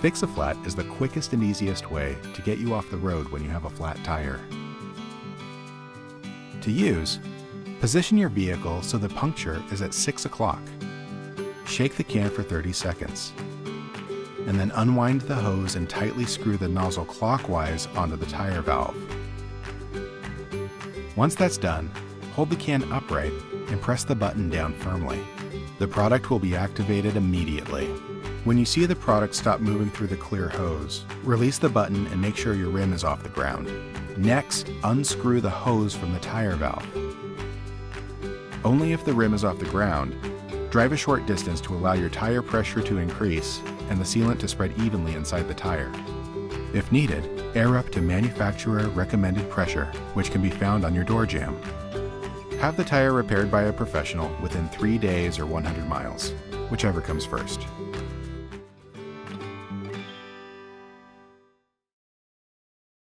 Fix-A-Flat is the quickest and easiest way to get you off the road when you have a flat tire. To use, position your vehicle so the puncture is at 6 o'clock. Shake the can for 30 seconds, and then unwind the hose and tightly screw the nozzle clockwise onto the tire valve. Once that's done, hold the can upright and press the button down firmly. The product will be activated immediately. When you see the product stop moving through the clear hose, release the button and make sure your rim is off the ground. Next, unscrew the hose from the tire valve. Only if the rim is off the ground, drive a short distance to allow your tire pressure to increase and the sealant to spread evenly inside the tire. If needed, air up to manufacturer recommended pressure, which can be found on your door jamb. Have the tire repaired by a professional within 3 days or 100 miles, whichever comes first.